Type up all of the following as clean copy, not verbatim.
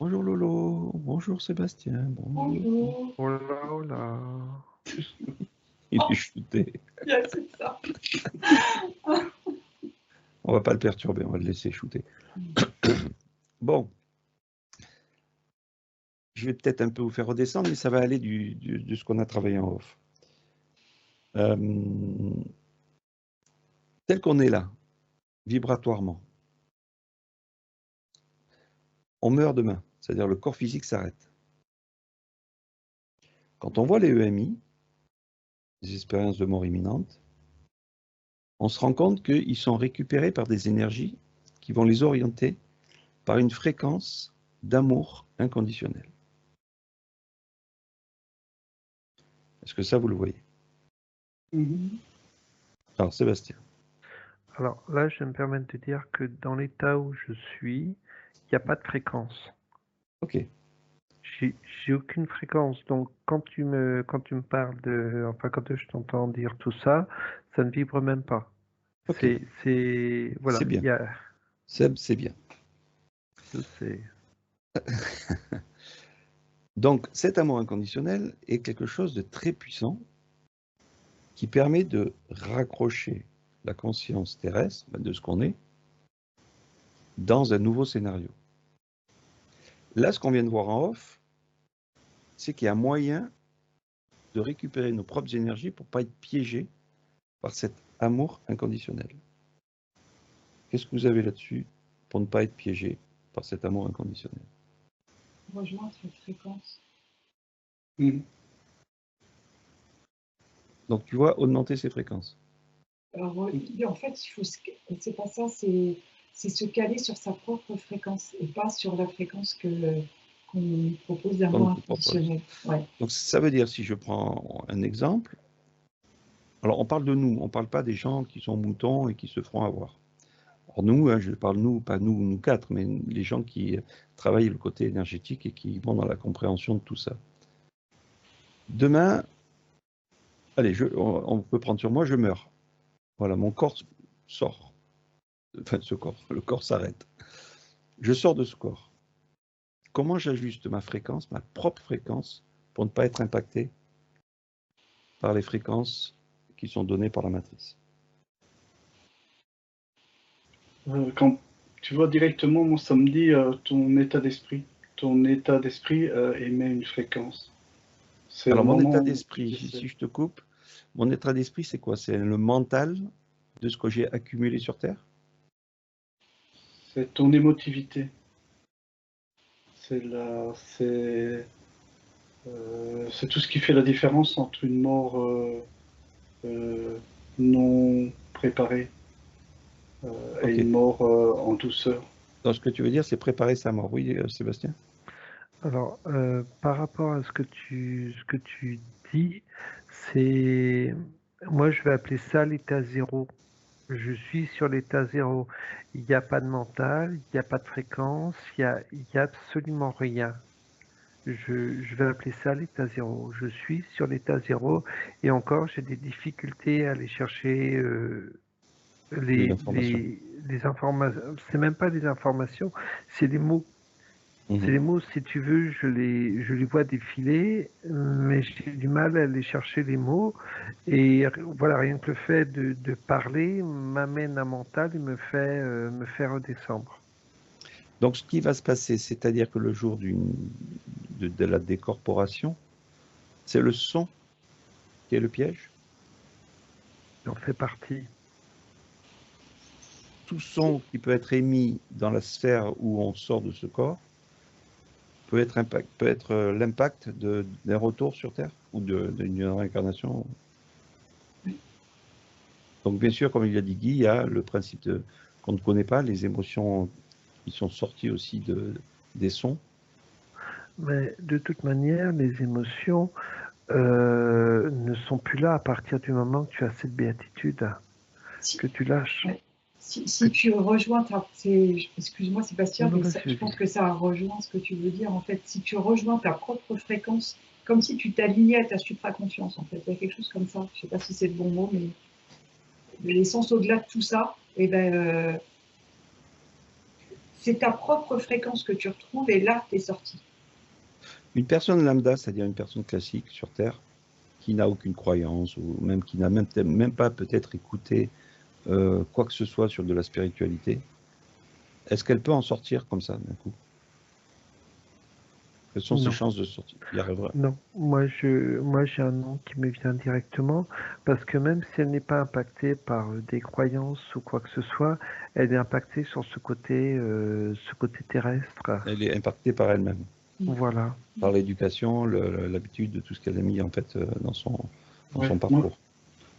Bonjour Lolo, bonjour Sébastien, bonjour. Bonjour. Oh là, oh là. Il est shooté. Yeah, c'est ça. On va pas le perturber, on va le laisser shooter. Bon. Je vais peut-être un peu vous faire redescendre, mais ça va aller de ce qu'on a travaillé en off. Tel qu'on est là, vibratoirement, on meurt demain, c'est-à-dire le corps physique s'arrête. Quand on voit les EMI, les expériences de mort imminente, on se rend compte qu'ils sont récupérés par des énergies qui vont les orienter par une fréquence d'amour inconditionnel. Est-ce que ça, vous le voyez? Alors, Sébastien. Alors là, je vais me permettre de dire que dans l'état où je suis, il n'y a pas de fréquence. Ok. J'ai aucune fréquence. Donc quand tu me parles de, enfin quand je t'entends dire tout ça, ça ne vibre même pas. Ok. Voilà. C'est bien. Il y a, Seb, c'est bien. je sais. Donc, cet amour inconditionnel est quelque chose de très puissant qui permet de raccrocher la conscience terrestre, de ce qu'on est, dans un nouveau scénario. Là, ce qu'on vient de voir en off, c'est qu'il y a moyen de récupérer nos propres énergies pour ne pas être piégé par cet amour inconditionnel. Qu'est-ce que vous avez là-dessus pour ne pas être piégé par cet amour inconditionnel? Rejoindre cette fréquence. Donc, tu vois, augmenter ses fréquences. Alors, en fait, c'est pas ça, c'est se caler sur sa propre fréquence et pas sur la fréquence qu'on propose d'amour inconditionnel. Ouais. Donc, ça veut dire, si je prends un exemple, alors on parle de nous, on ne parle pas des gens qui sont moutons et qui se feront avoir. Alors nous, je parle nous, pas nous quatre, mais les gens qui travaillent le côté énergétique et qui vont dans la compréhension de tout ça. Demain, allez, on peut prendre sur moi, je meurs. Voilà, mon corps sort. Enfin, le corps s'arrête. Je sors de ce corps. Comment j'ajuste ma fréquence, ma propre fréquence, pour ne pas être impacté par les fréquences qui sont données par la matrice? Quand tu vois directement, moi, ça me dit ton état d'esprit. Ton état d'esprit émet une fréquence. Alors, mon état d'esprit, si je te coupe, mon état d'esprit, c'est quoi? C'est le mental de ce que j'ai accumulé sur Terre? C'est ton émotivité. C'est tout ce qui fait la différence entre une mort non préparée et une mort en douceur. Donc, ce que tu veux dire, c'est préparer sa mort. Oui, Sébastien? Alors, par rapport à ce que tu dis, c'est, moi je vais appeler ça l'état zéro. Je suis sur l'état zéro. Il n'y a pas de mental, il n'y a pas de fréquence, il y a absolument rien. Je vais appeler ça l'état zéro. Je suis sur l'état zéro et encore j'ai des difficultés à aller chercher les informations. C'est même pas des informations, c'est des mots. C'est les mots, si tu veux, je les vois défiler, mais j'ai du mal à aller chercher les mots. Et voilà, rien que le fait de parler m'amène un mental et me fait redescendre. Donc, ce qui va se passer, c'est-à-dire que le jour de la décorporation, c'est le son qui est le piège? J'en fais partie. Tout son qui peut être émis dans la sphère où on sort de ce corps peut être l'impact d'un retour sur Terre ou d'une réincarnation. Donc, bien sûr, comme il a dit Guy, il y a le principe qu'on ne connaît pas, les émotions qui sont sorties aussi des sons. Mais de toute manière, les émotions ne sont plus là à partir du moment que tu as cette béatitude, que tu lâches. Ouais. Si tu rejoins excuse-moi Sébastien, mais je pense que ça rejoint ce que tu veux dire. En fait, si tu rejoins ta propre fréquence, comme si tu t'alignais à ta supraconscience, en fait, il y a quelque chose comme ça. Je ne sais pas si c'est le bon mot, mais l'essence au-delà de tout ça, et ben, c'est ta propre fréquence que tu retrouves et là, tu es sorti. Une personne lambda, c'est-à-dire une personne classique sur Terre, qui n'a aucune croyance, ou même qui n'a même pas peut-être écouté quoi que ce soit sur de la spiritualité, est-ce qu'elle peut en sortir comme ça d'un coup? Quelles sont ses chances de sortir? Il y arrivera. Non, moi j'ai un nom qui me vient directement parce que même si elle n'est pas impactée par des croyances ou quoi que ce soit, elle est impactée sur ce côté terrestre. Elle est impactée par elle-même. Voilà. Par l'éducation, l'habitude de tout ce qu'elle a mis en fait dans son parcours.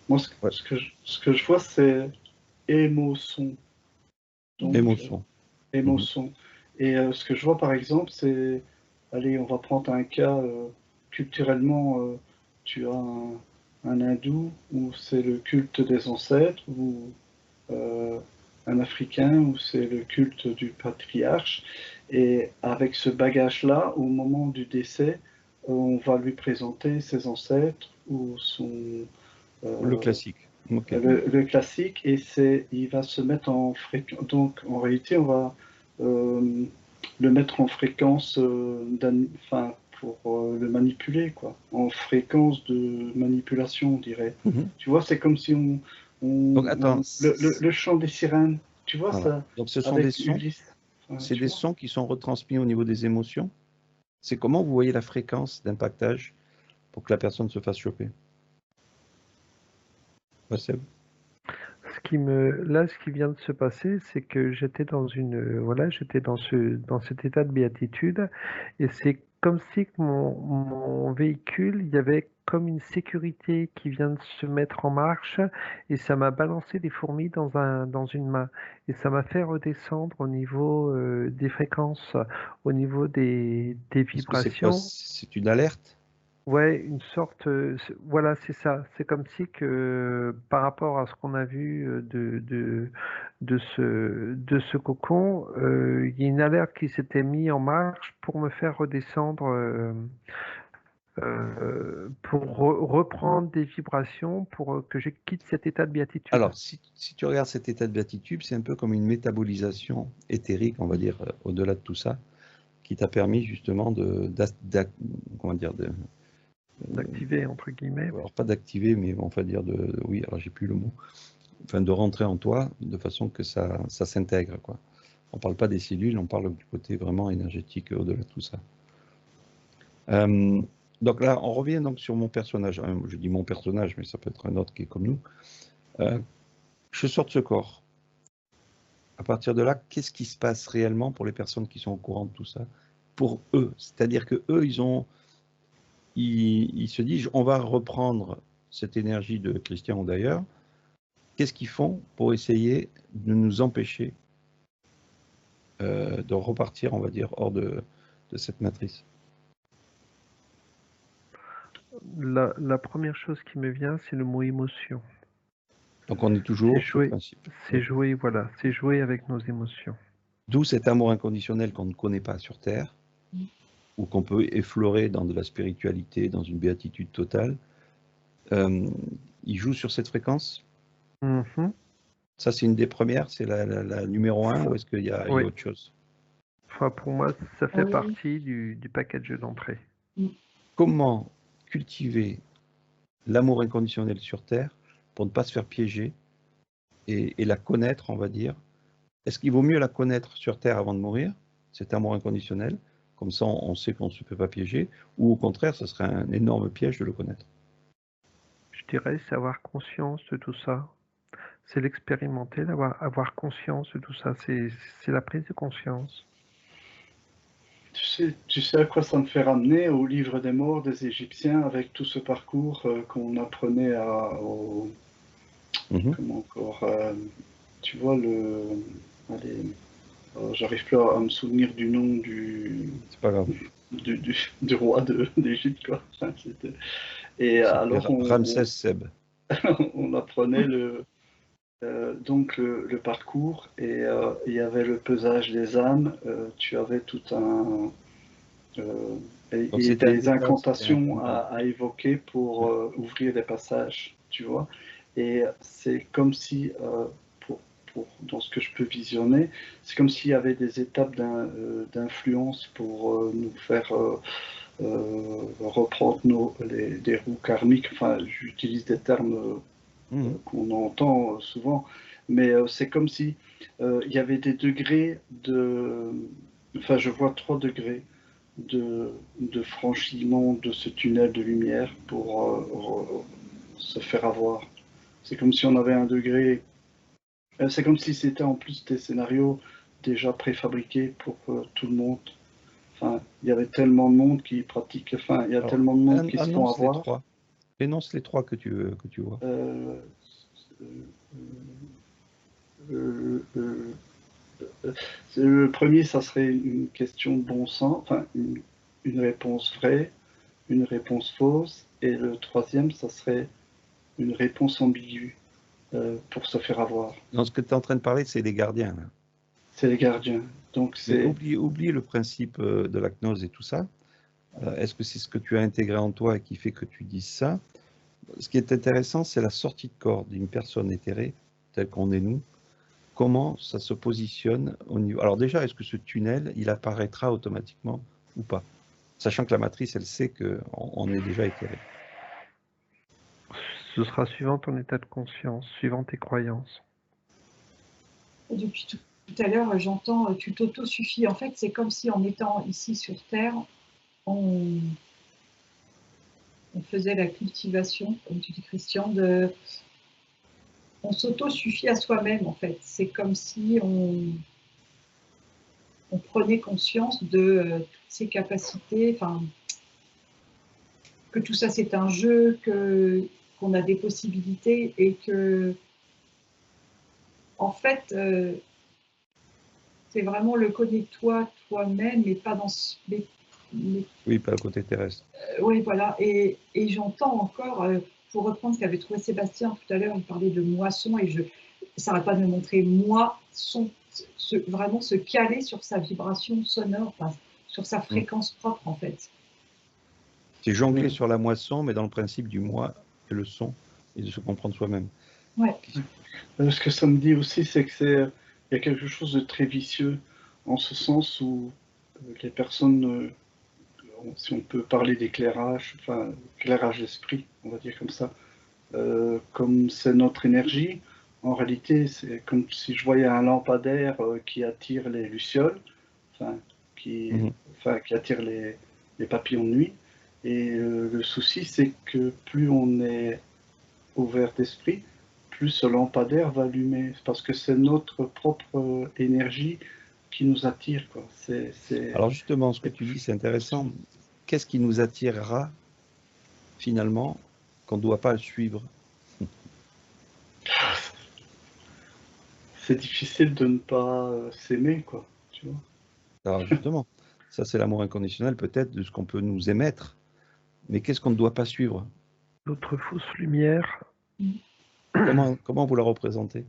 Moi, ce que je vois, c'est émotion. Émotion. Émotion. Et ce que je vois, par exemple, c'est, allez, on va prendre un cas culturellement, tu as un hindou où c'est le culte des ancêtres, ou un africain où c'est le culte du patriarche. Et avec ce bagage-là, au moment du décès, on va lui présenter ses ancêtres ou son... le classique. Okay. Le classique, et il va se mettre en fréquence. Donc, en réalité, on va le mettre en fréquence, pour le manipuler, quoi. En fréquence de manipulation, on dirait. Tu vois, c'est comme si Donc, attends. Le chant des sirènes, tu vois ça. Donc, ce sont des sons. C'est des sons qui sont retransmis au niveau des émotions. C'est comment vous voyez la fréquence d'impactage pour que la personne se fasse choper? Ce qui vient de se passer, c'est que j'étais dans j'étais dans cet état de béatitude, et c'est comme si mon véhicule, il y avait comme une sécurité qui vient de se mettre en marche, et ça m'a balancé des fourmis dans une main, et ça m'a fait redescendre au niveau des fréquences, au niveau des vibrations. C'est une alerte? Ouais, une sorte, voilà, c'est ça. C'est comme si que par rapport à ce qu'on a vu de ce cocon, il y a une alerte qui s'était mise en marche pour me faire redescendre, pour reprendre des vibrations, pour que je quitte cet état de béatitude. Alors, si tu regardes cet état de béatitude, c'est un peu comme une métabolisation éthérique, on va dire, au-delà de tout ça, qui t'a permis justement d'activer, entre guillemets. Alors, pas d'activer, mais on va dire oui, alors j'ai plus le mot. Enfin, de rentrer en toi de façon que ça s'intègre, quoi. On parle pas des cellules, on parle du côté vraiment énergétique au-delà de tout ça. Donc là, on revient donc sur mon personnage. Je dis mon personnage, mais ça peut être un autre qui est comme nous. Je sors de ce corps. À partir de là, qu'est-ce qui se passe réellement pour les personnes qui sont au courant de tout ça? Pour eux, c'est-à-dire que eux, ils se disent, on va reprendre cette énergie de Christian ou d'ailleurs. Qu'est-ce qu'ils font pour essayer de nous empêcher de repartir, on va dire, hors de cette matrice? La première chose qui me vient, c'est le mot émotion. Donc on est toujours sur le principe. C'est jouer, voilà, c'est jouer avec nos émotions. D'où cet amour inconditionnel qu'on ne connaît pas sur Terre, ou qu'on peut effleurer dans de la spiritualité, dans une béatitude totale. Il joue sur cette fréquence. Ça, c'est une des premières, c'est la numéro 1, ou est-ce qu'il y a autre chose? Enfin, pour moi, ça fait partie du package d'entrée. Comment cultiver l'amour inconditionnel sur Terre pour ne pas se faire piéger et la connaître, on va dire? Est-ce qu'il vaut mieux la connaître sur Terre avant de mourir, cet amour inconditionnel? Comme ça, on sait qu'on ne se peut pas piéger, ou au contraire, ce serait un énorme piège de le connaître? Je dirais, c'est avoir conscience de tout ça. C'est l'expérimenter, avoir conscience de tout ça. C'est la prise de conscience. Tu sais à quoi ça me fait ramener? Au livre des morts des Égyptiens, avec tout ce parcours qu'on apprenait comment encore, tu vois, j'arrive plus à me souvenir du nom c'est pas grave. du roi d'Égypte, quoi. Et alors Ramsès Seb. on apprenait donc le parcours, et il y avait le pesage des âmes, tu avais tout un... et des incantations à évoquer pour ouvrir des passages, tu vois. Et c'est comme si, dans ce que je peux visionner. C'est comme s'il y avait des étapes d'influence pour nous faire reprendre des roues karmiques. Enfin, j'utilise des termes qu'on entend souvent, mais c'est comme si il y avait des degrés enfin, je vois 3 degrés de franchissement de ce tunnel de lumière pour se faire avoir. C'est comme si on avait un degré. C'est comme si c'était en plus des scénarios déjà préfabriqués pour tout le monde. Enfin, il y avait tellement de monde qui pratique. Enfin, il y a tellement de monde qui se font avoir. Énonce les 3 que tu vois. Le premier, ça serait une question de bon sens, enfin une réponse vraie, une réponse fausse, et le troisième, ça serait une réponse ambiguë pour se faire avoir. Non, ce que tu es en train de parler, c'est les gardiens. C'est les gardiens. Donc oublie le principe de la gnose et tout ça. Est-ce que c'est ce que tu as intégré en toi et qui fait que tu dises ça? Ce qui est intéressant, c'est la sortie de corps d'une personne éthérée, telle qu'on est nous. Comment ça se positionne au niveau... Alors déjà, est-ce que ce tunnel, il apparaîtra automatiquement ou pas? Sachant que la matrice, elle sait qu'on est déjà éthéré. Ce sera suivant ton état de conscience, suivant tes croyances. Et depuis tout à l'heure, j'entends tu t'auto-suffis. En fait, c'est comme si en étant ici sur Terre, on faisait la cultivation, comme tu dis Christian, on s'auto-suffit à soi-même en fait. C'est comme si on prenait conscience de toutes ses capacités, enfin, que tout ça c'est un jeu, qu'on a des possibilités et que, en fait, c'est vraiment le connais-toi toi-même, mais pas dans ce... Oui, pas le côté terrestre. Oui, voilà. Et j'entends encore, pour reprendre ce qu'avait trouvé Sébastien tout à l'heure, il parlait de moisson et ça n'arrête pas de me montrer moisson, vraiment se caler sur sa vibration sonore, enfin, sur sa fréquence propre en fait. C'est jongler sur la moisson, mais dans le principe du moi et le son et de se comprendre soi-même. Ouais. Ce que ça me dit aussi, c'est que il y a quelque chose de très vicieux, en ce sens où les personnes, si on peut parler d'éclairage, enfin, éclairage d'esprit, on va dire comme ça, comme c'est notre énergie, en réalité, c'est comme si je voyais un lampadaire qui attire les lucioles, enfin, qui attire les papillons de nuit. Et le souci, c'est que plus on est ouvert d'esprit, plus ce lampadaire va allumer, parce que c'est notre propre énergie qui nous attire, quoi. Alors justement, ce que tu dis, c'est intéressant. Qu'est-ce qui nous attirera finalement qu'on ne doit pas suivre? C'est difficile de ne pas s'aimer, quoi, tu vois. Alors justement, ça c'est l'amour inconditionnel peut-être de ce qu'on peut nous émettre, mais qu'est-ce qu'on ne doit pas suivre? L'autre fausse lumière. Comment vous la représentez?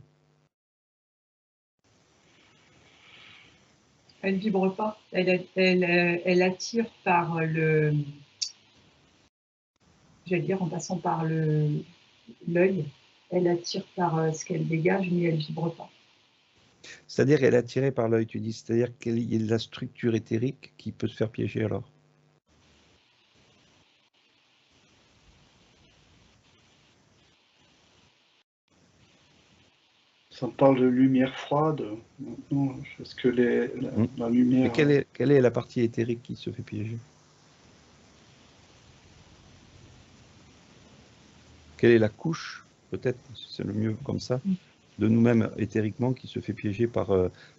Elle vibre pas, elle attire par j'allais dire en passant par l'œil, elle attire par ce qu'elle dégage, mais elle vibre pas. C'est-à-dire qu'elle est attirée par l'œil, tu dis, c'est-à-dire qu'il y a de la structure éthérique qui peut se faire piéger alors? Ça me parle de lumière froide, maintenant, parce que la lumière... Et quelle est la partie éthérique qui se fait piéger? Quelle est la couche, peut-être, c'est le mieux comme ça, de nous-mêmes éthériquement qui se fait piéger par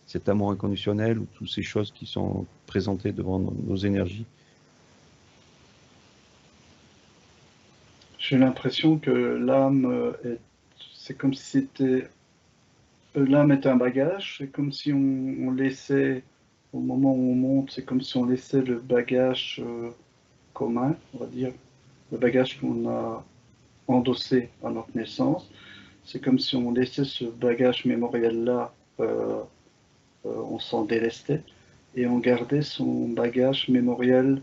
cet amour inconditionnel ou toutes ces choses qui sont présentées devant nos énergies? J'ai l'impression que l'âme, c'est comme si c'était... L'âme est un bagage, c'est comme si on laissait, au moment où on monte, c'est comme si on laissait le bagage commun, on va dire, le bagage qu'on a endossé à notre naissance. C'est comme si on laissait ce bagage mémoriel-là, on s'en délestait, et on gardait son bagage mémoriel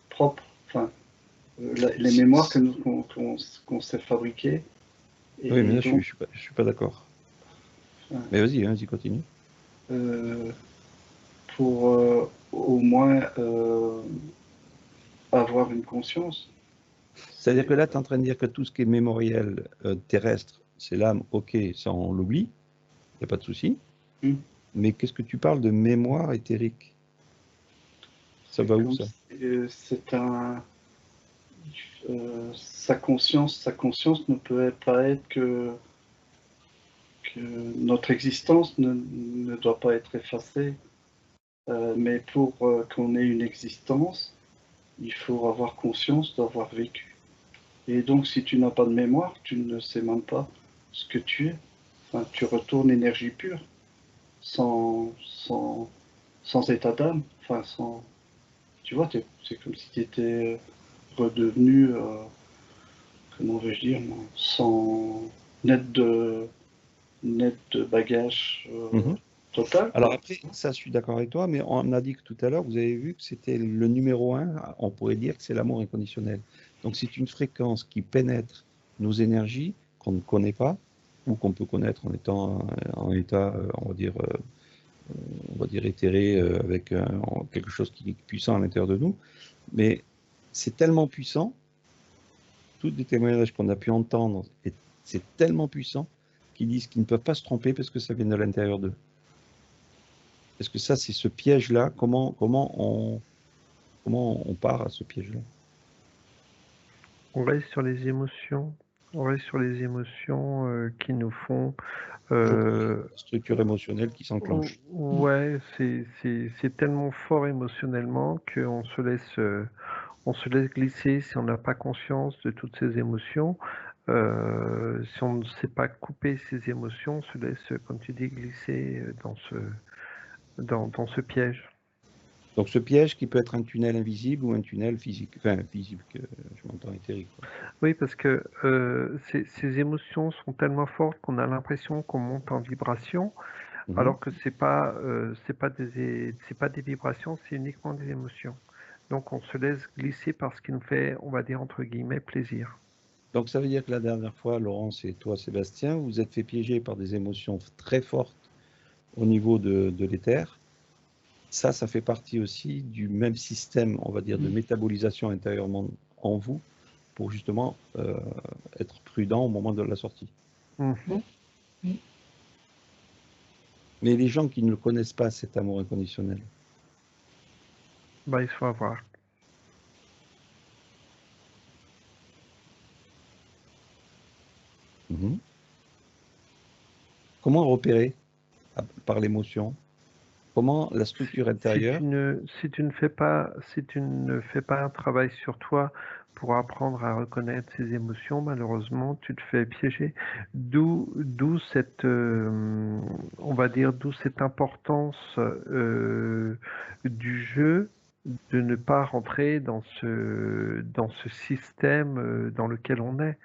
propre, enfin, les mémoires qu'on s'est fabriquées. Oui, mais là, je suis pas d'accord. Mais vas-y, continue. Pour au moins avoir une conscience. C'est-à-dire que là, tu es en train de dire que tout ce qui est mémoriel terrestre, c'est l'âme, ok, ça on l'oublie, il n'y a pas de souci. Mais qu'est-ce que tu parles de mémoire éthérique? Ça va où ça? C'est un... sa conscience ne peut pas être que notre existence ne doit pas être effacée. Mais pour qu'on ait une existence, il faut avoir conscience d'avoir vécu. Et donc, si tu n'as pas de mémoire, tu ne sais même pas ce que tu es. Enfin, tu retournes énergie pure, sans état d'âme. Enfin, sans... Tu vois, c'est comme si tu étais redevenu, comment vais-je dire, sans net de bagage total. Alors après, ça, je suis d'accord avec toi, mais on a dit que tout à l'heure, vous avez vu que c'était le numéro 1, on pourrait dire que c'est l'amour inconditionnel. Donc c'est une fréquence qui pénètre nos énergies qu'on ne connaît pas, ou qu'on peut connaître en étant en état, on va dire éthéré, avec quelque chose qui est puissant à l'intérieur de nous. Mais c'est tellement puissant, tous les témoignages qu'on a pu entendre, c'est tellement puissant qu'ils disent qu'ils ne peuvent pas se tromper parce que ça vient de l'intérieur d'eux. Est-ce que ça, c'est ce piège-là? Comment on part à ce piège-là? On reste sur les émotions. On reste sur les émotions qui nous font... Structure émotionnelle qui s'enclenche. Ouais, c'est tellement fort émotionnellement qu'on se laisse glisser si on n'a pas conscience de toutes ces émotions. Si on ne sait pas couper ces émotions, on se laisse, comme tu dis, glisser dans ce piège. Donc ce piège qui peut être un tunnel invisible ou un tunnel physique, enfin visible, que je m'entends éthérique. Oui, parce que ces émotions sont tellement fortes qu'on a l'impression qu'on monte en vibration, alors que c'est pas des vibrations, c'est uniquement des émotions. Donc on se laisse glisser par ce qui nous fait, on va dire entre guillemets, plaisir. Donc ça veut dire que la dernière fois, Laurence et toi, Sébastien, vous êtes fait piéger par des émotions très fortes au niveau de l'éther. Ça fait partie aussi du même système, on va dire, de métabolisation intérieurement en vous, pour justement être prudent au moment de la sortie. Mais les gens qui ne le connaissent pas, cet amour inconditionnel, il faut avoir. Comment repérer par l'émotion? Comment la structure intérieure? Si tu ne fais pas un travail sur toi pour apprendre à reconnaître ces émotions, malheureusement, tu te fais piéger. D'où cette, on va dire, d'où cette importance du jeu, de ne pas rentrer dans ce système dans lequel on est.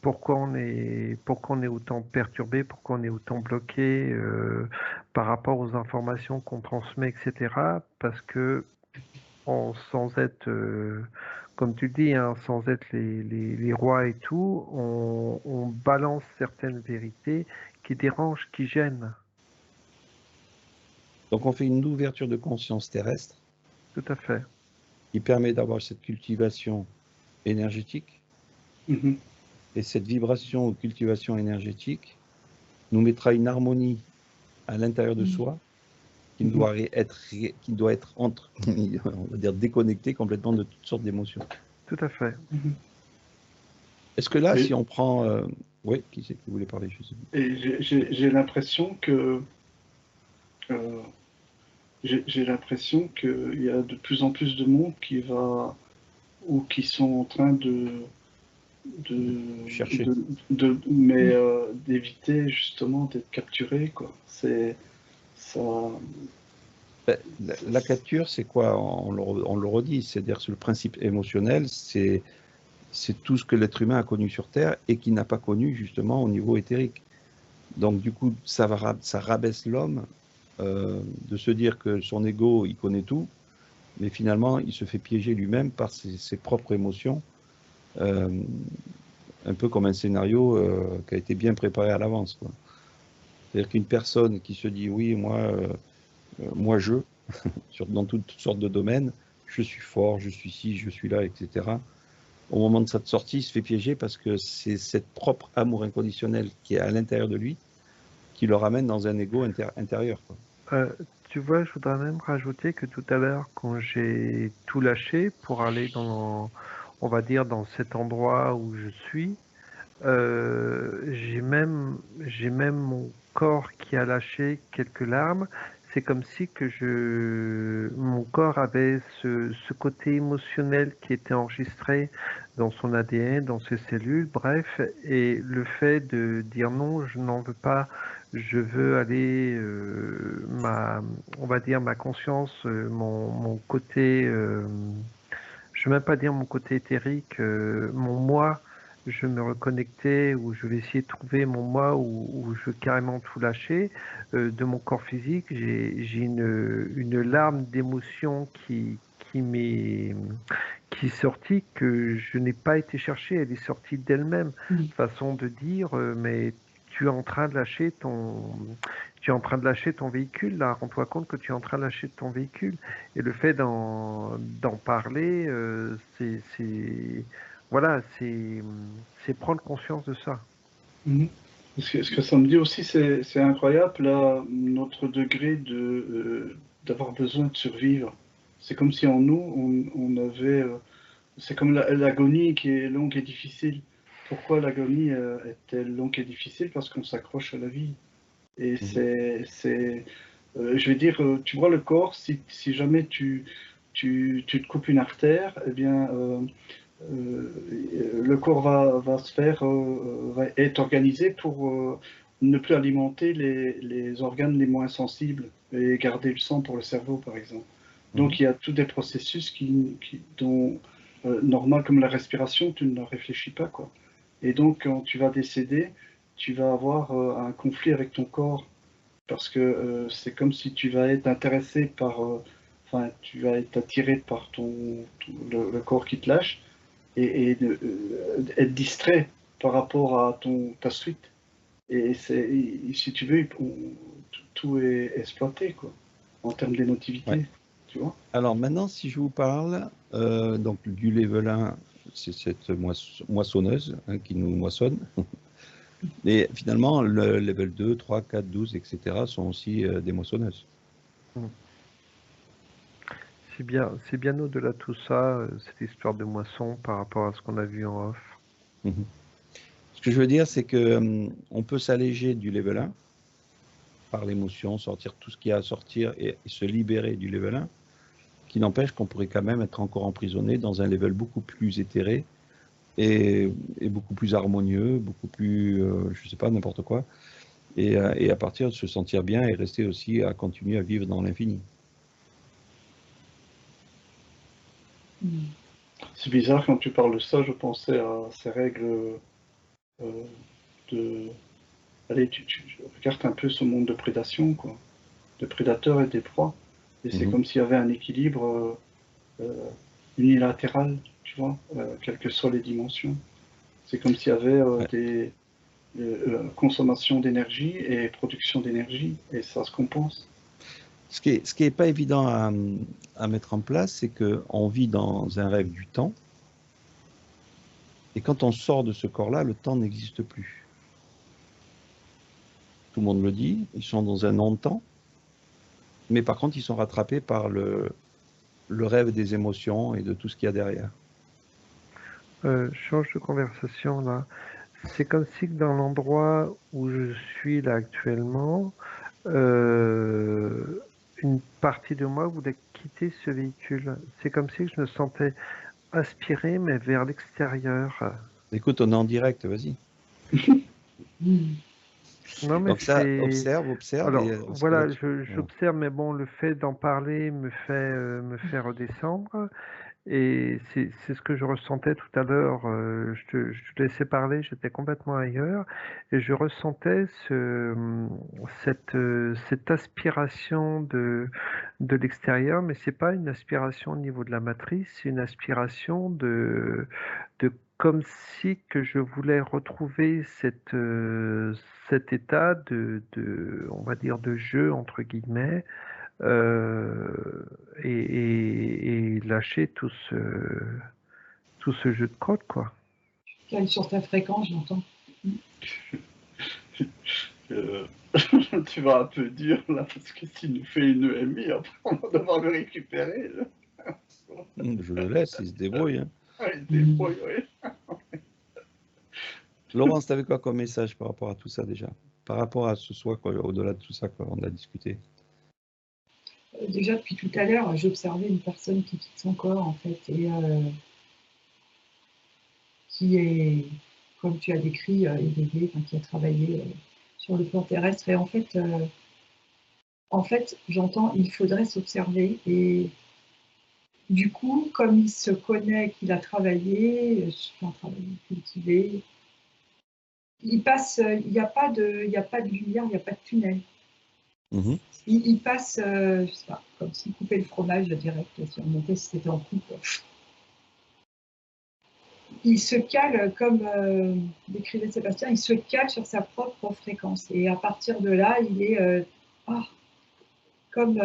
Pourquoi on est autant perturbé, pourquoi on est autant bloqué par rapport aux informations qu'on transmet, etc. Parce que sans être, comme tu le dis, hein, sans être les rois et tout, on balance certaines vérités qui dérangent, qui gênent. Donc on fait une ouverture de conscience terrestre. Tout à fait. Qui permet d'avoir cette cultivation énergétique. Et cette vibration ou cultivation énergétique nous mettra une harmonie à l'intérieur de soi qui doit être entre, on va dire, déconnectée complètement de toutes sortes d'émotions. Tout à fait. Est-ce que là, si on prend... Oui, qui c'est qui voulait parler? Je sais pas. Et j'ai l'impression que... j'ai l'impression qu'il y a de plus en plus de monde qui va... ou qui sont en train de chercher. Mais d'éviter justement d'être capturé, quoi. C'est ça. La capture, c'est quoi? On le redit, c'est-à-dire que le principe émotionnel, c'est tout ce que l'être humain a connu sur Terre et qui n'a pas connu justement au niveau éthérique. Donc du coup, ça rabaisse l'homme de se dire que son ego, il connaît tout, mais finalement, il se fait piéger lui-même par ses propres émotions. Un peu comme un scénario qui a été bien préparé à l'avance, quoi. C'est-à-dire qu'une personne qui se dit oui, moi dans toutes sortes de domaines, je suis fort, je suis ci, je suis là, etc. Au moment de cette sortie, il se fait piéger parce que c'est cette propre amour inconditionnel qui est à l'intérieur de lui qui le ramène dans un ego intérieur, quoi. Tu vois, je voudrais même rajouter que tout à l'heure, quand j'ai tout lâché pour aller dans, on va dire, dans cet endroit où je suis, j'ai même mon corps qui a lâché quelques larmes. C'est comme si mon corps avait ce côté émotionnel qui était enregistré dans son ADN, dans ses cellules, bref, et le fait de dire non, je n'en veux pas, je veux aller, on va dire ma conscience, mon côté, je ne veux même pas dire mon côté éthérique, mon moi, je me reconnectais ou je vais essayer de trouver mon moi où je veux carrément tout lâcher de mon corps physique. J'ai une larme d'émotion qui est sortie que je n'ai pas été chercher, elle est sortie d'elle-même. Façon de dire, mais tu es en train de lâcher tu es en train de lâcher ton véhicule, là, rends-toi compte que tu es en train de lâcher ton véhicule. Et le fait d'en parler, voilà, c'est prendre conscience de ça. Ce que ça me dit aussi, c'est incroyable, là, notre degré d'avoir besoin de survivre. C'est comme si en nous, on avait... c'est comme l'agonie qui est longue et difficile. Pourquoi l'agonie est-elle longue et difficile? Parce qu'on s'accroche à la vie. Et je vais dire, tu vois le corps, si jamais tu te coupes une artère, eh bien, le corps va se faire, va être organisé pour ne plus alimenter les organes les moins sensibles et garder le sang pour le cerveau, par exemple. Donc il y a tous des processus dont, normal comme la respiration, tu ne réfléchis pas, quoi. Et donc quand tu vas décéder, tu vas avoir un conflit avec ton corps parce que c'est comme si tu vas être intéressé par, enfin, tu vas être attiré par le corps qui te lâche et être distrait par rapport à ta suite. Et si tu veux, tout est exploité, quoi, en termes d'émotivité, Ouais. tu vois. Alors maintenant, si je vous parle donc du level 1, c'est cette moissonneuse qui nous moissonne. Et finalement, le level 2, 3, 4, 12, etc. sont aussi des moissonneuses. C'est bien au-delà de tout ça, cette histoire de moisson par rapport à ce qu'on a vu en off. Ce que je veux dire, c'est que on peut s'alléger du level 1 par l'émotion, sortir tout ce qu'il y a à sortir et se libérer du level 1, qui n'empêche qu'on pourrait quand même être encore emprisonné dans un level beaucoup plus éthéré et beaucoup plus harmonieux, beaucoup plus, je ne sais pas, n'importe quoi, et à partir de se sentir bien et rester aussi à continuer à vivre dans l'infini. C'est bizarre quand tu parles de ça, je pensais à ces règles de... Allez, tu regardes un peu ce monde de prédation, quoi, de prédateurs et des proies. Et c'est comme s'il y avait un équilibre unilatéral, tu vois, quelles que soient les dimensions. C'est comme s'il y avait des consommation d'énergie et production d'énergie, et ça se compense. Ce qui est pas évident à mettre en place, c'est qu'on vit dans un rêve du temps, et quand on sort de ce corps-là, le temps n'existe plus. Tout le monde le dit, ils sont dans un non-temps, mais par contre, ils sont rattrapés par le rêve des émotions et de tout ce qu'il y a derrière. Change de conversation là. C'est comme si dans l'endroit où je suis là actuellement, une partie de moi voulait quitter ce véhicule. C'est comme si je me sentais aspiré, mais vers l'extérieur. Écoute, on est en direct, vas-y. Non, mais Donc ça, c'est... observe. Alors, Et, voilà, voilà. j'observe, mais bon, le fait d'en parler me fait redescendre. Et c'est ce que je ressentais tout à l'heure. Je te laissais parler, j'étais complètement ailleurs. Et je ressentais cette aspiration de l'extérieur, mais c'est pas une aspiration au niveau de la matrice, c'est une aspiration de comme si que je voulais retrouver cet état on va dire, de jeu, entre guillemets, et lâcher tout ce jeu de crotte, quoi. Quelle sur ta fréquence, j'entends. Tu vas un peu dur là, parce que s'il nous fait une EMI, après on va devoir le récupérer. Là. Je le laisse, il se débrouille. Hein. Ah, il se débrouille, oui. Laurence, tu avais quoi comme message par rapport à tout ça déjà? Par rapport à ce soir, au-delà de tout ça, quoi, on a discuté. Déjà, depuis tout à l'heure, j'observais une personne qui quitte son corps, en fait, et qui est, comme tu as décrit, éveillé, qui a travaillé sur le plan terrestre. Et en fait, j'entends, il faudrait s'observer. Et du coup, comme il se connaît, qu'il a travaillé, cultivé, il passe, il n'y a pas de lumière, il n'y a pas de tunnel. Il passe, je sais pas, comme s'il coupait le fromage direct, si on montait, si c'était en coupe. Il se cale, comme décrivait Sébastien, il se cale sur sa propre fréquence. Et à partir de là, il est comme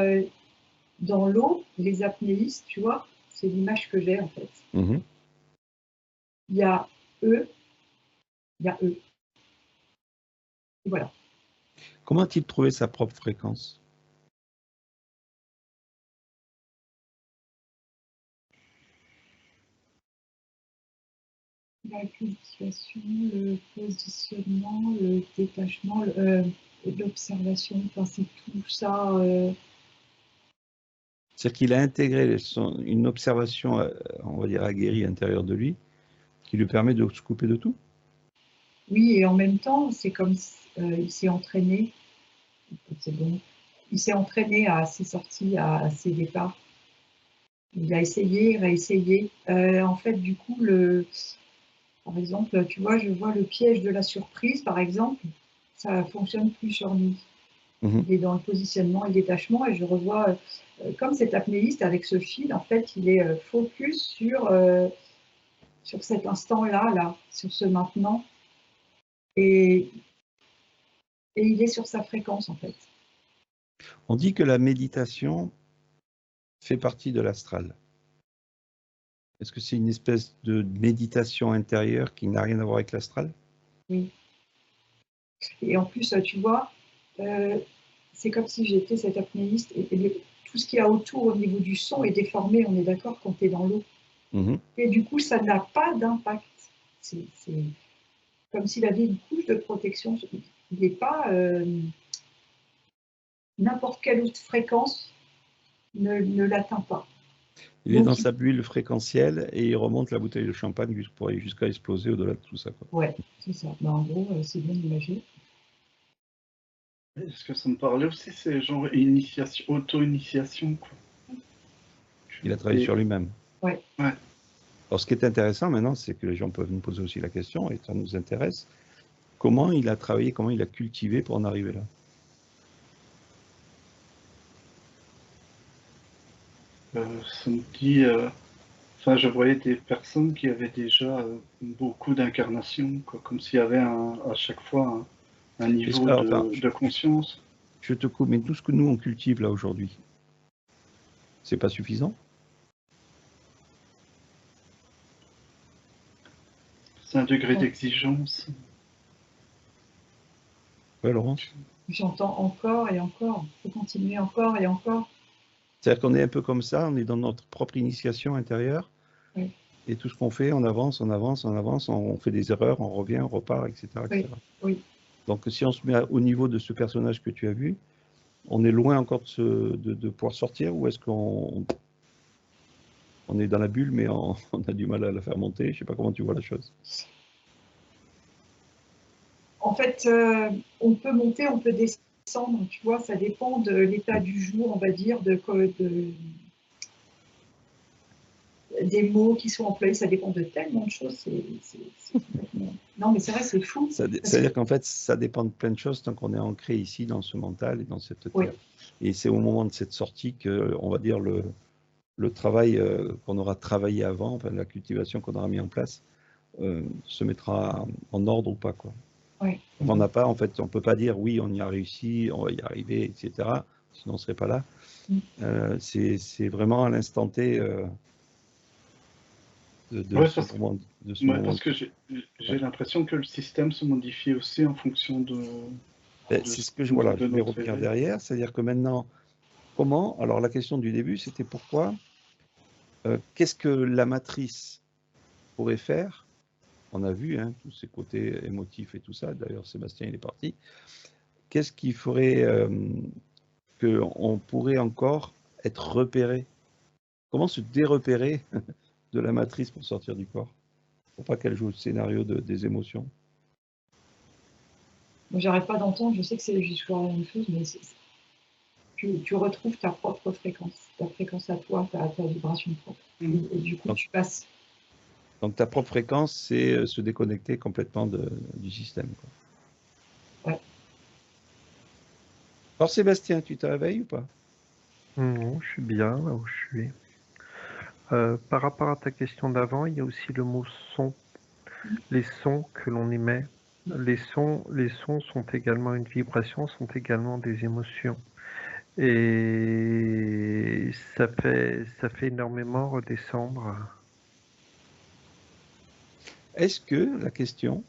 dans l'eau, les apnéistes, tu vois, c'est l'image que j'ai en fait. Il y a eux, il y a eux. Et voilà. Comment a-t-il trouvé sa propre fréquence? La cultivation, le positionnement, le détachement, l'observation, enfin, c'est tout ça. C'est-à-dire qu'il a intégré une observation, on va dire, aguerrie à l'intérieur de lui, qui lui permet de se couper de tout? Oui, et en même temps, c'est comme il s'est entraîné, c'est bon, il s'est entraîné à ses sorties, à ses départs. Il a essayé, réessayé. En fait, du coup, par exemple, tu vois, je vois le piège de la surprise, par exemple, ça ne fonctionne plus sur lui. Il est dans le positionnement et le détachement, et je revois, comme cet apnéiste avec ce fil, en fait, il est focus sur cet instant-là, là, sur ce maintenant, et il est sur sa fréquence, en fait. On dit que la méditation fait partie de l'astral. Est-ce que c'est une espèce de méditation intérieure qui n'a rien à voir avec l'astral? Oui. Et en plus, tu vois, c'est comme si j'étais cet apnéiste, et tout ce qu'il y a autour au niveau du son est déformé, on est d'accord, quand tu es dans l'eau. Et du coup, ça n'a pas d'impact. C'est comme s'il avait une couche de protection. Il n'est pas n'importe quelle autre fréquence ne l'atteint pas. Il est dans sa bulle fréquentielle et il remonte la bouteille de champagne jusqu'à exploser au-delà de tout ça. Quoi. Ouais, c'est ça. Ben, en gros, c'est bien imagé. Est-ce que ça me parlait aussi, c'est genre initiation, auto-initiation, quoi. Il a travaillé sur lui-même. Ouais. Alors, ce qui est intéressant maintenant, c'est que les gens peuvent nous poser aussi la question, et ça nous intéresse, comment il a travaillé, comment il a cultivé pour en arriver là? Ça me dit... Enfin, je voyais des personnes qui avaient déjà beaucoup d'incarnations, comme s'il y avait à chaque fois un niveau de conscience. Je te coupe, mais tout ce que nous on cultive là aujourd'hui, c'est pas suffisant? C'est un degré d'exigence. Ouais, Laurence? J'entends encore et encore. Il faut continuer encore et encore. C'est-à-dire qu'on est un peu comme ça, on est dans notre propre initiation intérieure. Oui. Et tout ce qu'on fait, on avance, on avance, on avance, on fait des erreurs, on revient, on repart, etc. etc. Oui. Donc si on se met au niveau de ce personnage que tu as vu, on est loin encore de pouvoir sortir, ou est-ce qu'on est dans la bulle, mais on a du mal à la faire monter? Je ne sais pas comment tu vois la chose. En fait, on peut monter, on peut descendre, tu vois, ça dépend de l'état du jour, on va dire, des mots qui sont employés, ça dépend de tellement de choses. Non, mais c'est vrai, c'est fou. C'est-à-dire qu'en fait, ça dépend de plein de choses tant qu'on est ancré ici dans ce mental et dans cette terre. Oui. Et c'est au moment de cette sortie que, on va dire, le travail qu'on aura travaillé avant, enfin, la cultivation qu'on aura mis en place, se mettra en ordre ou pas, quoi. Oui. On n'a pas, en fait, on peut pas dire oui, on y a réussi, on va y arriver, etc. Sinon, on serait pas là. C'est vraiment à l'instant T de ce moment. Parce que j'ai l'impression que le système se modifie aussi en fonction de. C'est ce que je vais revenir derrière, c'est-à-dire que maintenant, comment? Alors la question du début, c'était pourquoi? Qu'est-ce que la matrice pourrait faire? On a vu tous ces côtés émotifs et tout ça. D'ailleurs, Sébastien, il est parti. Qu'est-ce qui ferait qu'on pourrait encore être repéré? Comment se dérepérer de la matrice pour sortir du corps? Pour pas qu'elle joue le scénario des émotions. Moi, j'arrête pas d'entendre, je sais que c'est toujours la même chose, mais tu retrouves ta propre fréquence, ta fréquence à toi, ta vibration propre. Et du coup, tu passes. Donc ta propre fréquence, c'est se déconnecter complètement du système, quoi. Ouais. Alors Sébastien, tu te réveilles ou pas? Non, je suis bien là où je suis. Par rapport à ta question d'avant, il y a aussi le mot son. Les sons que l'on émet. Les sons sont également une vibration, sont également des émotions. Et ça fait énormément redescendre. Est-ce que la question,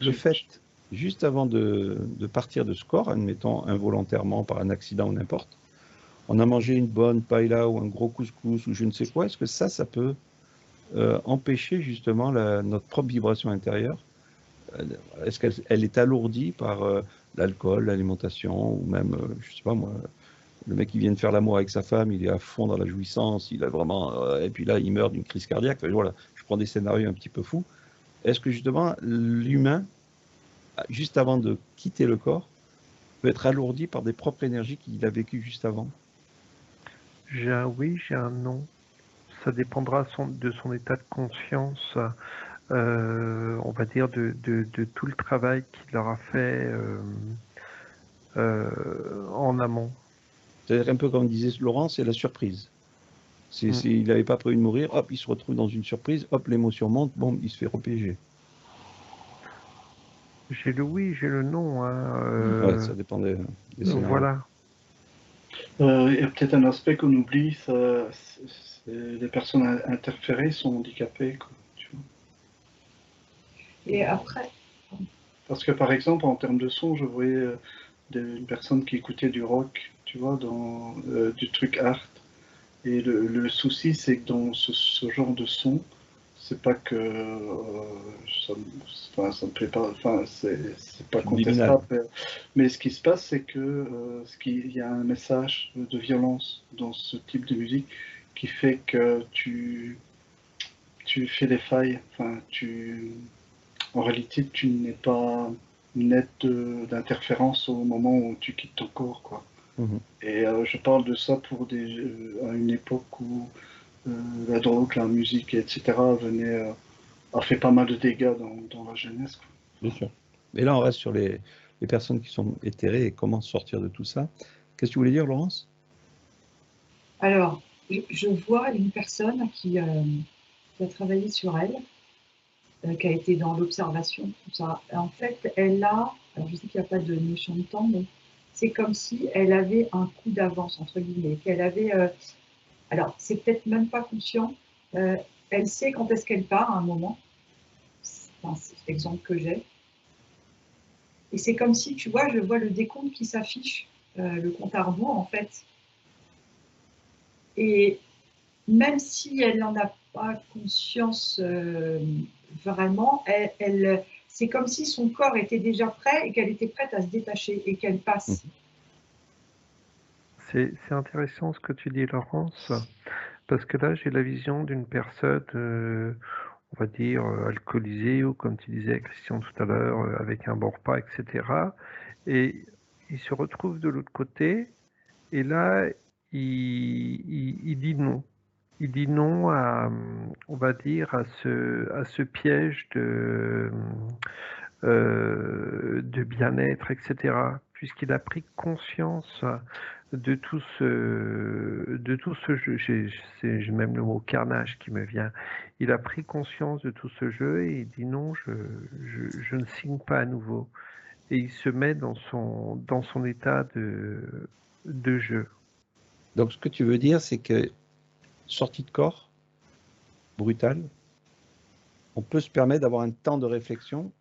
le fait, juste avant de partir de ce corps, admettons involontairement par un accident ou n'importe, on a mangé une bonne paella ou un gros couscous ou je ne sais quoi, est-ce que ça peut empêcher justement notre propre vibration intérieure? Est-ce qu'elle est alourdie par l'alcool, l'alimentation ou même, je sais pas moi, le mec qui vient de faire l'amour avec sa femme, il est à fond dans la jouissance, il a vraiment, et puis là il meurt d'une crise cardiaque. Enfin, voilà, je prends des scénarios un petit peu fous. Est-ce que justement l'humain, juste avant de quitter le corps, peut être alourdi par des propres énergies qu'il a vécues juste avant? J'ai un oui, j'ai un non. Ça dépendra de son état de conscience, on va dire de tout le travail qu'il aura fait en amont. C'est-à-dire un peu comme disait Laurent, c'est la surprise. Il n'avait pas prévu de mourir, hop, il se retrouve dans une surprise, hop, l'émotion monte, bon, il se fait repiéger. J'ai le oui, j'ai le non. Ouais, ça dépend des scénarios. Voilà. Il y a peut-être un aspect qu'on oublie, les personnes interférées sont handicapées, quoi, tu vois. Et après. Parce que par exemple, en termes de son, je voyais une personne qui écoutait du rock, tu vois, du truc art. Et le souci, c'est que dans ce genre de son, c'est pas que ça me plaît pas, enfin, c'est pas contestable. Mais ce qui se passe, c'est que il y a un message de violence dans ce type de musique qui fait que tu fais des failles. Enfin, en réalité, tu n'es pas net d'interférence au moment où tu quittes ton corps, quoi. Et je parle de ça à une époque où la drogue, la musique, etc. a fait pas mal de dégâts dans la jeunesse, quoi. Bien sûr. Mais là, on reste sur les personnes qui sont éthérées et comment sortir de tout ça. Qu'est-ce que tu voulais dire, Laurence? Alors, je vois une personne qui a travaillé sur elle, qui a été dans l'observation, tout ça. En fait, alors je sais qu'il n'y a pas de notion de temps, mais c'est comme si elle avait un coup d'avance, entre guillemets, qu'elle avait. Alors, c'est peut-être même pas conscient. Elle sait quand est-ce qu'elle part à un moment. C'est l'exemple que j'ai. Et c'est comme si, tu vois, je vois le décompte qui s'affiche, le compte à rebours, en fait. Et même si elle n'en a pas conscience vraiment, c'est comme si son corps était déjà prêt et qu'elle était prête à se détacher et qu'elle passe. C'est intéressant ce que tu dis, Laurence, parce que là, j'ai la vision d'une personne, on va dire, alcoolisée, ou comme tu disais, Christian, tout à l'heure, avec un bon repas, etc. Et il se retrouve de l'autre côté, et là, il dit non. il dit non à, on va dire, à ce piège de bien-être, etc. Puisqu'il a pris conscience de tout ce jeu. J'ai même le mot carnage qui me vient. Il a pris conscience de tout ce jeu et il dit non, je ne signe pas à nouveau. Et il se met dans son état de jeu. Donc, ce que tu veux dire, c'est que sortie de corps, brutale, on peut se permettre d'avoir un temps de réflexion.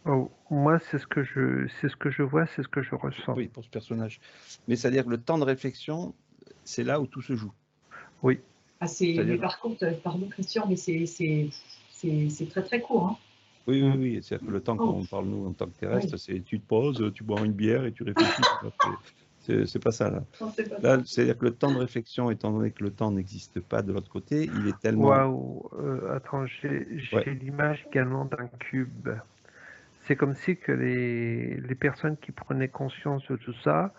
Oh, moi, c'est ce que je vois, c'est ce que je ressens. Oui, pour ce personnage. Mais c'est-à-dire que le temps de réflexion, c'est là où tout se joue. Oui. Ah, mais par contre, pardon Christian, mais c'est très très court. Hein. Oui, oui, oui. C'est-à-dire que le temps qu'on parle, nous, en tant que terrestre, c'est tu te poses, tu bois une bière et tu réfléchis. C'est pas ça, là. Là, c'est-à-dire que le temps de réflexion, étant donné que le temps n'existe pas de l'autre côté, il est tellement... Waouh, attends, j'ai l'image également d'un cube. C'est comme si que les personnes qui prenaient conscience de tout ça,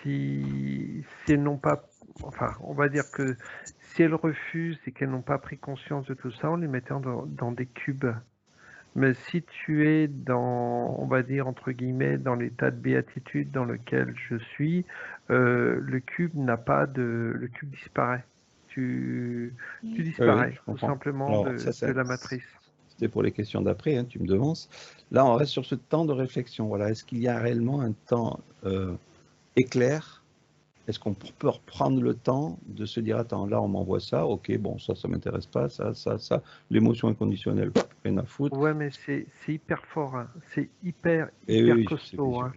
si elles n'ont pas, enfin, on va dire que si elles refusent et qu'elles n'ont pas pris conscience de tout ça, on les mettait dans des cubes. Mais si tu es dans, on va dire, entre guillemets, dans l'état de béatitude dans lequel je suis, le cube le cube disparaît. Tu disparais, oui, tout simplement, alors, de la matrice. C'était pour les questions d'après, hein, tu me devances. Là, on reste sur ce temps de réflexion. Voilà. Est-ce qu'il y a réellement un temps éclair? Est-ce qu'on peut reprendre le temps de se dire, attends, là, on m'envoie ça, ok, bon, ça m'intéresse pas, ça, l'émotion inconditionnelle, rien à foutre. Ouais, mais c'est hyper fort, hein. C'est hyper Oui, costaud. Hein.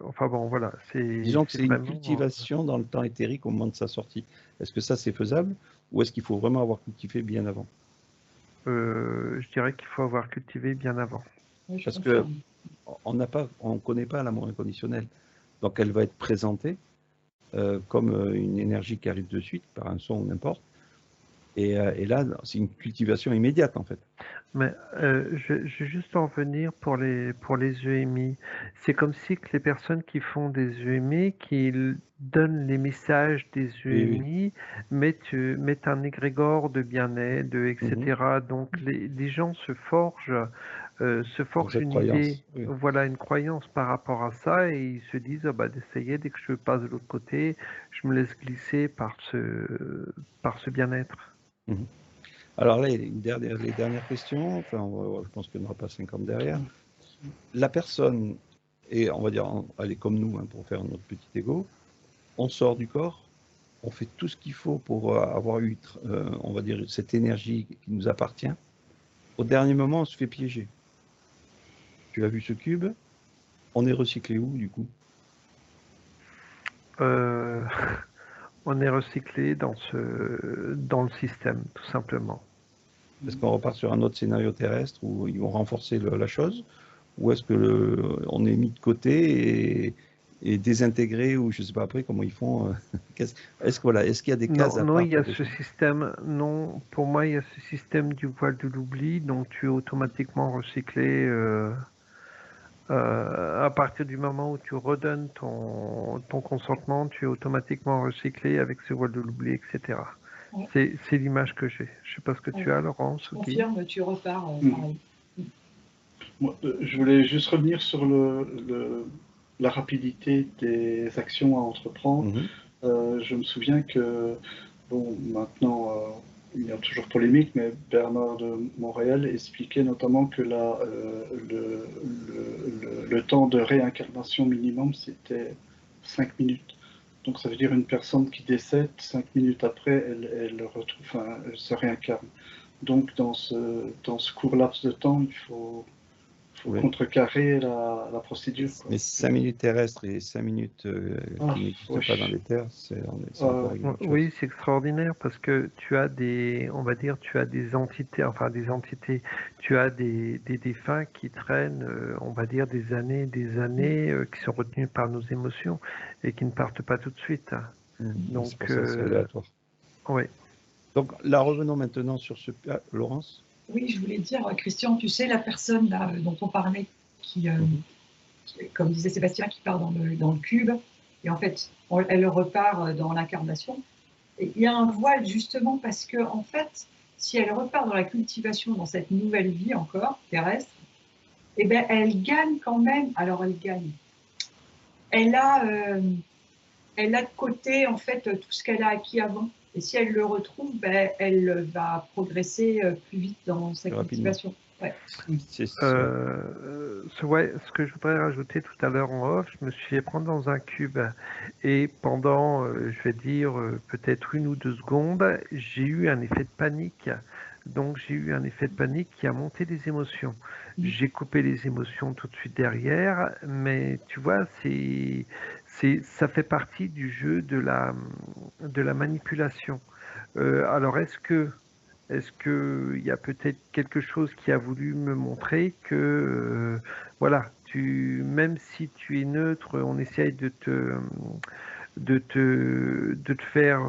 Enfin bon, voilà. Disons que c'est vraiment... une cultivation dans le temps éthérique au moment de sa sortie. Est-ce que ça, c'est faisable ou est-ce qu'il faut vraiment avoir cultivé bien avant? Je dirais qu'il faut avoir cultivé bien avant. Parce que on ne connaît pas l'amour inconditionnel. Donc elle va être présentée comme une énergie qui arrive de suite, par un son ou n'importe. Et là, c'est une cultivation immédiate, en fait. Mais je vais juste en venir pour les EMI. C'est comme si que les personnes qui font des EMI, qui donnent les messages des EMI, mettent un égrégore de bien-être, etc. Donc les gens se forgent une idée, voilà, une croyance par rapport à ça, et ils se disent, bah, d'essayer, dès que je passe de l'autre côté, je me laisse glisser par ce bien-être. Alors là, les dernières questions, enfin, je pense qu'il n'y en aura pas 50 derrière. La personne, et on va dire, elle est comme nous, hein, pour faire notre petit ego, on sort du corps, on fait tout ce qu'il faut pour avoir eu, on va dire, cette énergie qui nous appartient. Au dernier moment, on se fait piéger. Tu as vu ce cube? On est recyclé où, du coup? On est recyclé dans le système, tout simplement. Est-ce qu'on repart sur un autre scénario terrestre où ils vont renforcer la chose? Ou est-ce que on est mis de côté et désintégré, ou je ne sais pas après comment ils font? Est-ce qu'il y a des cases à part? Non, il y a ce système, non, pour moi, il y a ce système du voile de l'oubli, donc tu es automatiquement recyclé à partir du moment où tu redonnes ton consentement, tu es automatiquement recyclé avec ce voile de l'oubli, etc. Ouais. C'est l'image que j'ai. Je ne sais pas ce que tu as, Laurence. Je confirme, tu repars pareil. Moi, je voulais juste revenir sur la rapidité des actions à entreprendre. Je me souviens que, bon, maintenant, il y a toujours polémique, mais Bernard de Montréal expliquait notamment que le temps de réincarnation minimum, c'était 5 minutes. Donc ça veut dire une personne qui décède, 5 minutes après, elle se réincarne. Donc dans ce court laps de temps, il faut contrecarrer la procédure. Quoi. Mais 5 minutes terrestres et 5 minutes qui n'existent pas dans les terres, c'est oui, c'est extraordinaire parce que tu as des entités, tu as des défunts qui traînent, on va dire, des années, qui sont retenus par nos émotions et qui ne partent pas tout de suite. Donc, c'est aléatoire. Oui. Donc là, revenons maintenant sur ce... Ah, Laurence? Oui, je voulais dire, Christian, tu sais, la personne là, dont on parlait, qui, comme disait Sébastien, qui part dans le cube, Et en fait, elle repart dans l'incarnation. Et il y a un voile justement parce que, en fait, si elle repart dans la cultivation, dans cette nouvelle vie encore terrestre, eh ben, elle gagne quand même. Alors, elle gagne. Elle a de côté, en fait, tout ce qu'elle a acquis avant. Et si elle le retrouve, ben, elle va progresser plus vite dans sa cultivation. Ouais. Ouais, ce que je voudrais rajouter tout à l'heure en off, je me suis fait prendre dans un cube et pendant, je vais dire, peut-être 1 ou 2 secondes, j'ai eu un effet de panique. Donc j'ai eu un effet de panique qui a monté les émotions. J'ai coupé les émotions tout de suite derrière, mais tu vois, ça fait partie du jeu de la manipulation. Alors est-ce qu'il y a peut-être quelque chose qui a voulu me montrer que, voilà, même si tu es neutre, on essaye de te faire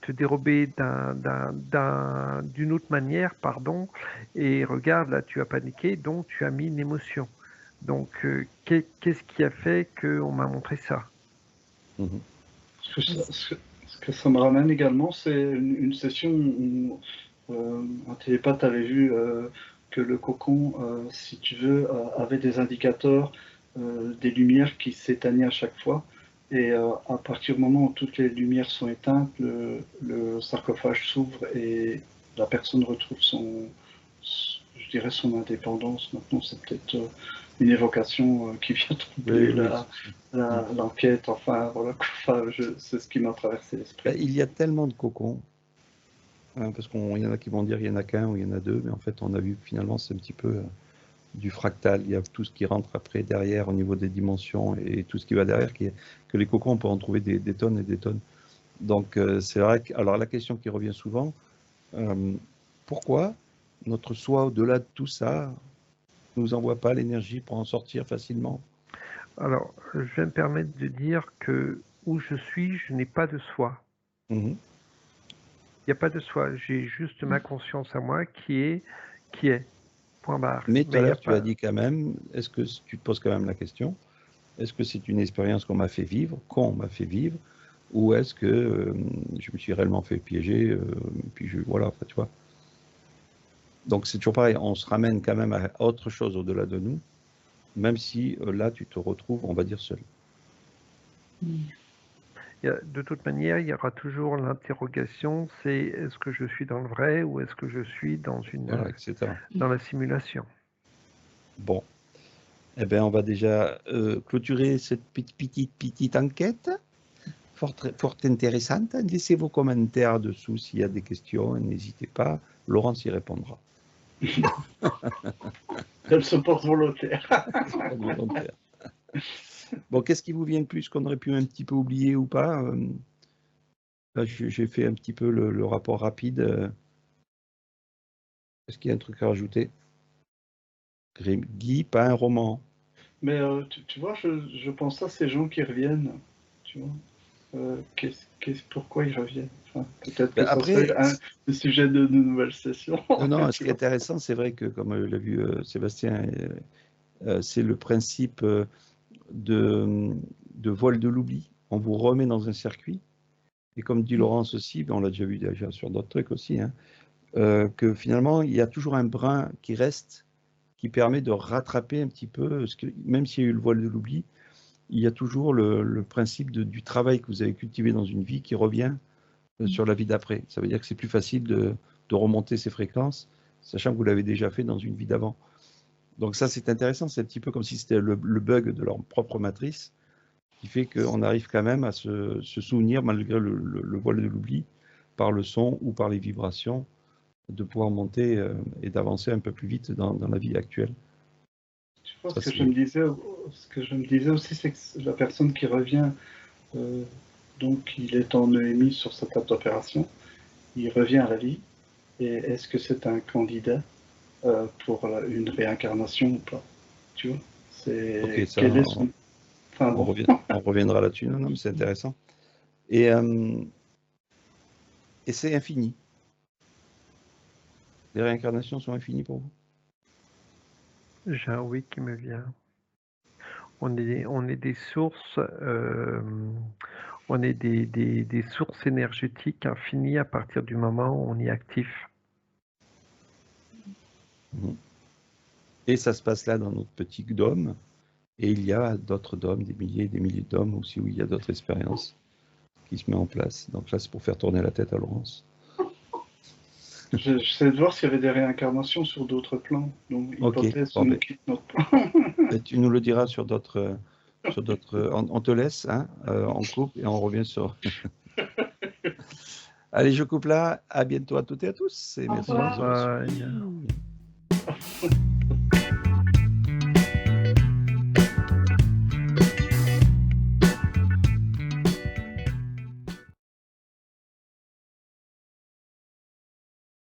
te dérober d'une autre manière, pardon, et regarde, là, tu as paniqué, donc tu as mis une émotion. Donc, qu'est-ce qui a fait qu'on m'a montré ça? Ce que ça me ramène également, c'est une session où un télépathe avait vu que le cocon, si tu veux, avait des indicateurs, des lumières qui s'éteignaient à chaque fois. Et à partir du moment où toutes les lumières sont éteintes, le sarcophage s'ouvre et la personne retrouve je dirais son indépendance. Maintenant, c'est peut-être une évocation qui vient troubler l'enquête. Enfin, voilà, c'est ce qui m'a traversé l'esprit. Il y a tellement de cocons, hein, parce qu'il y en a qui vont dire il y en a qu'un ou il y en a deux, mais en fait, on a vu que finalement, c'est un petit peu du fractal. Il y a tout ce qui rentre après, derrière, au niveau des dimensions et tout ce qui va derrière, que les cocons, on peut en trouver des tonnes et des tonnes. Donc, c'est vrai que, alors la question qui revient souvent, pourquoi notre soi, au-delà de tout ça, ne nous envoie pas l'énergie pour en sortir facilement? Alors, je vais me permettre de dire que où je suis, je n'ai pas de soi. Il n'y a pas de soi. J'ai juste ma conscience à moi qui est. Point barre. Mais tout à l'heure, tu as dit quand même, est-ce que tu te poses quand même la question, est-ce que c'est une expérience qu'on m'a fait vivre, ou est-ce que je me suis réellement fait piéger, puis voilà, tu vois. Donc c'est toujours pareil, on se ramène quand même à autre chose au-delà de nous, même si là tu te retrouves, on va dire, seul. De toute manière, il y aura toujours l'interrogation, c'est est-ce que je suis dans le vrai ou est-ce que je suis dans dans la simulation. Bon, eh bien on va déjà clôturer cette petite enquête. Fort intéressante. Laissez vos commentaires dessous s'il y a des questions, n'hésitez pas. Laurence y répondra. Elle se porte volontaire. Bon, qu'est-ce qui vous vient de plus qu'on aurait pu un petit peu oublier ou pas? Là, j'ai fait un petit peu le rapport rapide. Est-ce qu'il y a un truc à rajouter? Guy, pas un roman. Mais tu vois, je pense à ces gens qui reviennent. Tu vois, pourquoi ils reviennent? Enfin, peut-être que ça serait le sujet de nouvelles sessions. Non, ce qui est intéressant, c'est vrai que, comme l'a vu Sébastien, c'est le principe de voile de l'oubli. On vous remet dans un circuit. Et comme dit Laurence aussi, on l'a déjà vu déjà sur d'autres trucs aussi, hein, que finalement, il y a toujours un brin qui reste, qui permet de rattraper un petit peu, même s'il y a eu le voile de l'oubli, il y a toujours le principe du travail que vous avez cultivé dans une vie qui revient sur la vie d'après. Ça veut dire que c'est plus facile de remonter ces fréquences, sachant que vous l'avez déjà fait dans une vie d'avant. Donc ça, c'est intéressant, c'est un petit peu comme si c'était le bug de leur propre matrice, qui fait qu'on arrive quand même à se souvenir, malgré le voile de l'oubli, par le son ou par les vibrations, de pouvoir monter et d'avancer un peu plus vite dans la vie actuelle. Je pense que ce que je me disais aussi, c'est que la personne qui revient, donc il est en EMI sur sa table d'opération, il revient à la vie, et est-ce que c'est un candidat pour une réincarnation ou pas? Tu vois, on reviendra là-dessus. Non, mais c'est intéressant. Et c'est infini. Les réincarnations sont infinies pour vous? J'ai un oui qui me vient. On est des sources, on est des sources énergétiques infinies à partir du moment où on est actif. Et ça se passe là dans notre petit dôme. Et il y a d'autres dômes, des milliers et des milliers de dômes aussi, où il y a d'autres expériences qui se mettent en place. Donc là, c'est pour faire tourner la tête à Laurence. J'essaie de voir s'il y avait des réincarnations sur d'autres plans. Donc, hypothèse, bon, on quitte notre plan. Tu nous le diras sur d'autres... on te laisse, hein, on coupe et on revient sur... Allez, je coupe là. À bientôt à toutes et à tous. Et merci. Bye.